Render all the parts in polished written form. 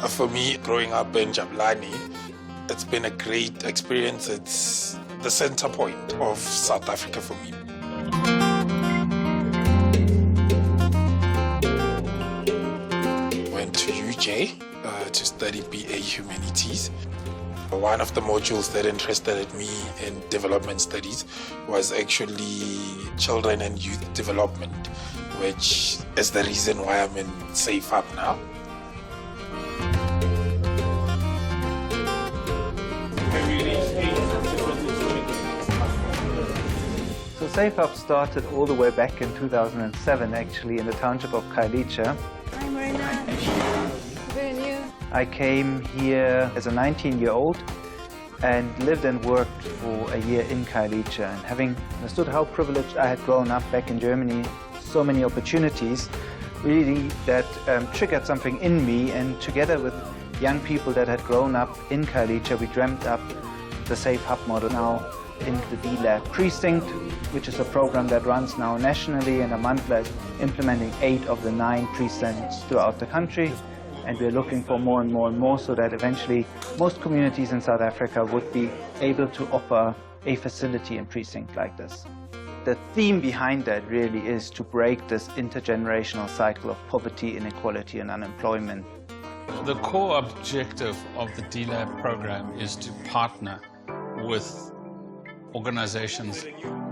For me, growing up in Jabulani, it's been a great experience. It's the center point of South Africa for me. Went to UJ to study BA Humanities. One of the modules that interested me in development studies was actually children and youth development, which is the reason why I'm in Safe Hub now. So Safe Hub started all the way back in 2007, actually, in the township of Khayelitsha. Hi, Marina. Good and you? I came here as a 19-year-old and lived and worked for a year in Khayelitsha. And having understood how privileged I had grown up back in Germany, so many opportunities, really that triggered something in me. And together with young people that had grown up in Khayelitsha, we dreamt up the Safe Hub model now in the DLab precinct, which is a program that runs now nationally, and Amandla is implementing 8 of the 9 precincts throughout the country. And we're looking for more and more and more so that eventually most communities in South Africa would be able to offer a facility and precinct like this. The theme behind that really is to break this intergenerational cycle of poverty, inequality and unemployment. The core objective of the DLab program is to partner with organizations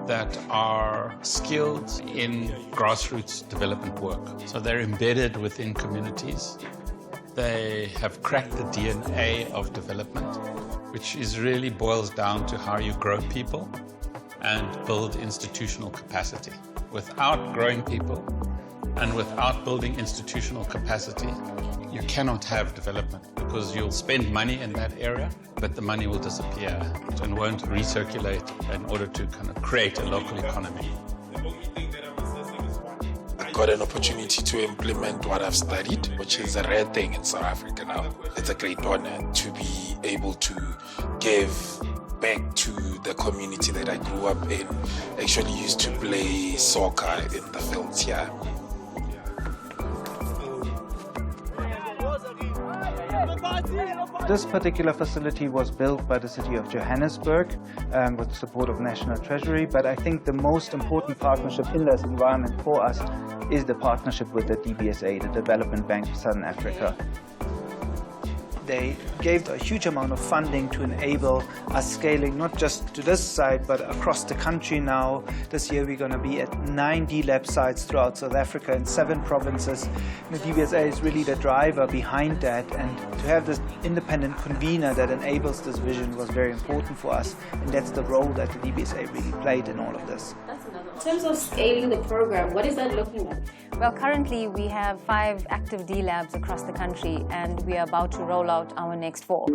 that are skilled in grassroots development work. So they're embedded within communities. They have cracked the DNA of development, which really boils down to how you grow people and build institutional capacity. Without growing people and without building institutional capacity, you cannot have development, because you'll spend money in that area, but the money will disappear and won't recirculate in order to kind of create a local economy. I got an opportunity to implement what I've studied, which is a rare thing in South Africa now. It's a great honor to be able to give back to the community that I grew up in. I actually used to play soccer in the fields here. This particular facility was built by the city of Johannesburg with the support of National Treasury, but I think the most important partnership in this environment for us is the partnership with the DBSA, the Development Bank of Southern Africa. They gave a huge amount of funding to enable us scaling, not just to this site, but across the country now. This year we're going to be at 9 DLab sites throughout South Africa in 7 provinces. And the DBSA is really the driver behind that, and to have this independent convener that enables this vision was very important for us, and that's the role that the DBSA really played in all of this. In terms of scaling the program, what is that looking like? Well, currently we have 5 active DLabs across the country, and we are about to roll out our next 4.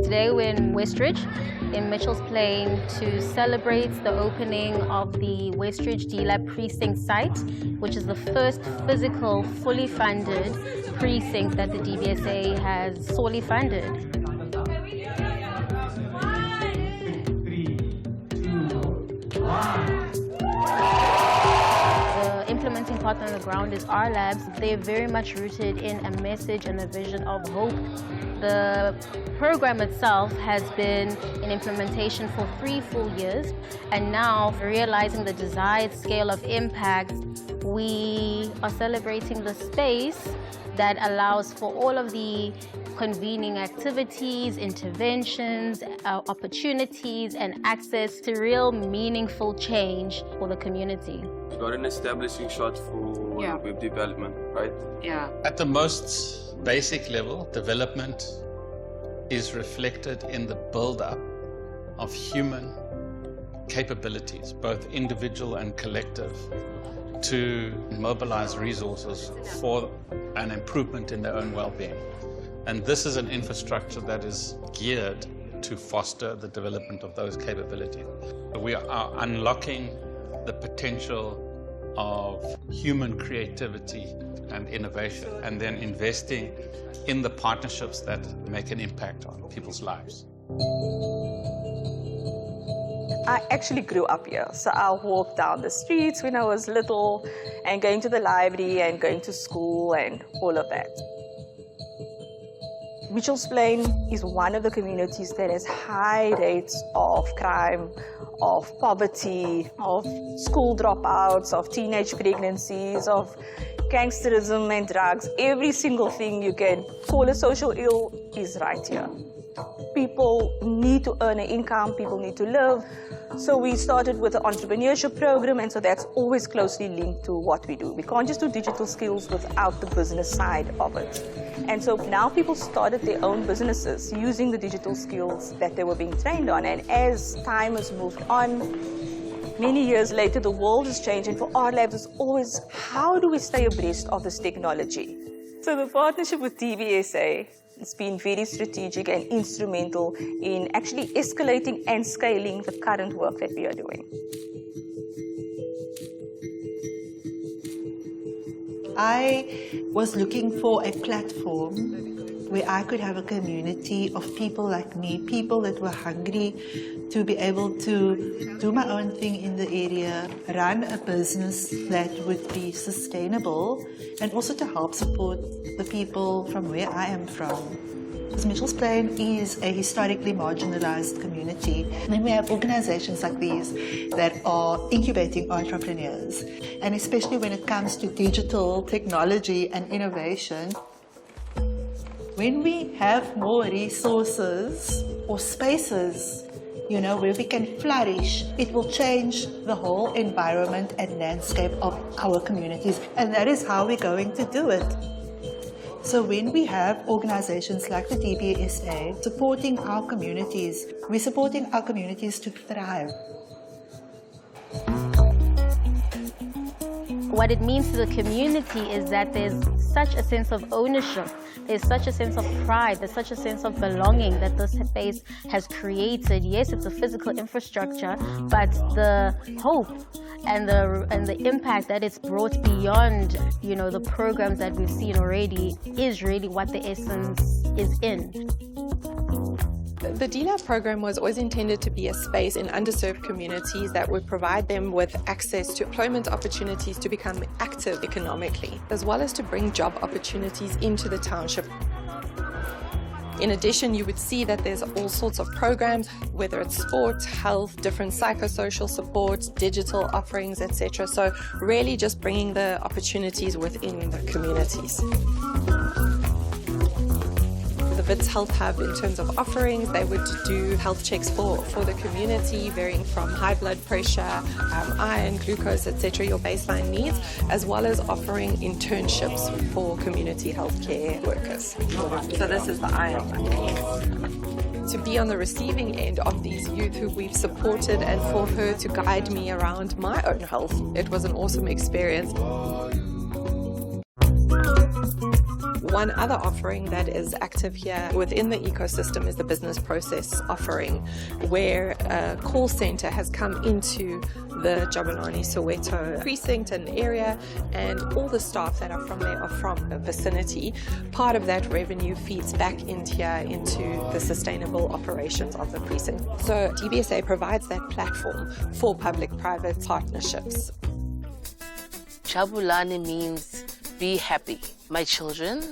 Today we're in Westridge, in Mitchell's Plain, to celebrate the opening of the Westridge DLab precinct site, which is the first physical, fully funded precinct that the DBSA has solely funded. The implementing partner on the ground is RLabs. They're very much rooted in a message and a vision of hope. The program itself has been in implementation for 3 full years, and now, realizing the desired scale of impact, we are celebrating the space that allows for all of the convening activities, interventions, opportunities, and access to real meaningful change for the community. We've got an establishing shot for web development, right? Yeah. At the most basic level, development is reflected in the build-up of human capabilities, both individual and collective, to mobilize resources for an improvement in their own well-being. And this is an infrastructure that is geared to foster the development of those capabilities. We are unlocking the potential of human creativity and innovation, and then investing in the partnerships that make an impact on people's lives. I actually grew up here, so I walked down the streets when I was little and going to the library and going to school and all of that. Mitchell's Plain is one of the communities that has high rates of crime, of poverty, of school dropouts, of teenage pregnancies, of gangsterism and drugs. Every single thing you can call a social ill is right here. People need to earn an income, people need to live. So we started with an entrepreneurship program, and so that's always closely linked to what we do. We can't just do digital skills without the business side of it. And so now people started their own businesses using the digital skills that they were being trained on. And as time has moved on, many years later, the world has changed, and for RLabs, it's always, how do we stay abreast of this technology? So the partnership with DBSA, it's been very strategic and instrumental in actually escalating and scaling the current work that we are doing. I was looking for a platform where I could have a community of people like me, people that were hungry to be able to do my own thing in the area, run a business that would be sustainable, and also to help support the people from where I am from. Because Mitchell's Plain is a historically marginalized community. And then we have organizations like these that are incubating entrepreneurs. And especially when it comes to digital technology and innovation, when we have more resources or spaces, you know, where we can flourish, it will change the whole environment and landscape of our communities. And that is how we're going to do it. So when we have organizations like the DBSA supporting our communities, we're supporting our communities to thrive. What it means to the community is that there's such a sense of ownership, there's such a sense of pride, there's such a sense of belonging that this space has created. Yes, it's a physical infrastructure, but the hope and the impact that it's brought beyond, you know, the programs that we've seen already is really what the essence is in. The DLab program was always intended to be a space in underserved communities that would provide them with access to employment opportunities to become active economically, as well as to bring job opportunities into the township. In addition, you would see that there's all sorts of programs, whether it's sport, health, different psychosocial supports, digital offerings, etc. So really just bringing the opportunities within the communities. The Wits Health Hub, in terms of offerings, they would do health checks for the community, varying from high blood pressure, iron, glucose, etc., your baseline needs, as well as offering internships for community healthcare workers. So this is the iron one. To be on the receiving end of these youth who we've supported, and for her to guide me around my own health, it was an awesome experience. One other offering that is active here within the ecosystem is the business process offering, where a call center has come into the Jabulani Soweto precinct and area, and all the staff that are from there are from the vicinity. Part of that revenue feeds back into the sustainable operations of the precinct. So DBSA provides that platform for public-private partnerships. Jabulani means be happy. My children,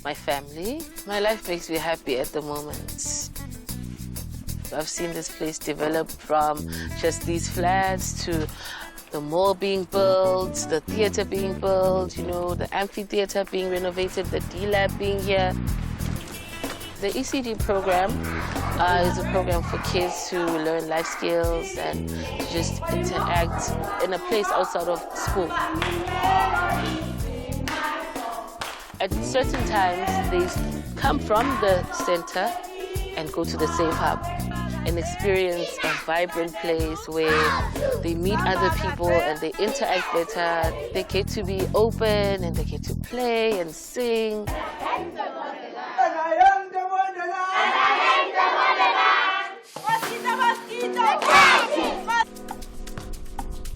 my family, my life makes me happy at the moment. I've seen this place develop from just these flats to the mall being built, the theater being built, you know, the amphitheater being renovated, the DLab being here. The ECD program is a program for kids to learn life skills and to just interact in a place outside of school. At certain times, they come from the center and go to the Safe Hub and experience a vibrant place where they meet other people and they interact better. They get to be open and they get to play and sing.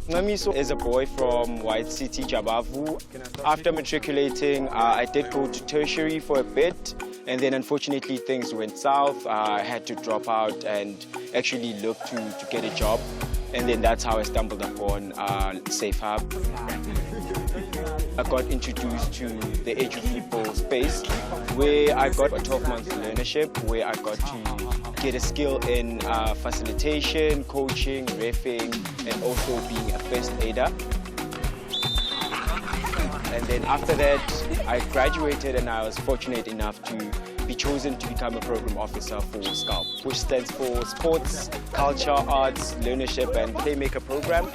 Ngamiso is a boy from White City, Jabavu. After matriculating, I did go to tertiary for a bit, And then unfortunately things went south. I had to drop out and actually look to get a job. And then that's how I stumbled upon Safe Hub. I got introduced to the Edu People space where I got a 12-month learnership where I got to get a skill in facilitation, coaching, reffing, and also being a first aider. And then after that, I graduated and I was fortunate enough to be chosen to become a program officer for SCALP, which stands for Sports, Culture, Arts, Learnership and Playmaker Program.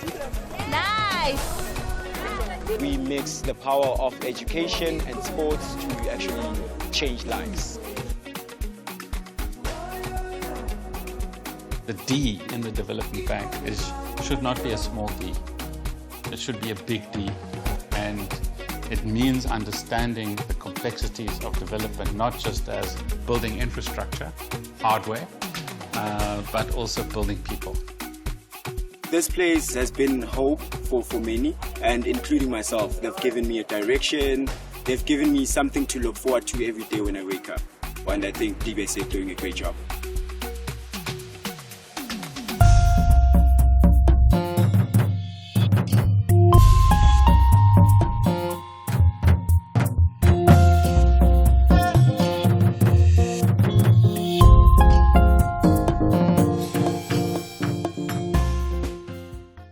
Nice! We mix the power of education and sports to actually change lives. The D in the development bank should not be a small d. It should be a big D. And it means understanding the complexities of development, not just as building infrastructure, hardware, but also building people. This place has been hope for many, and including myself. They've given me a direction, they've given me something to look forward to every day when I wake up. And I think DBSA is doing a great job.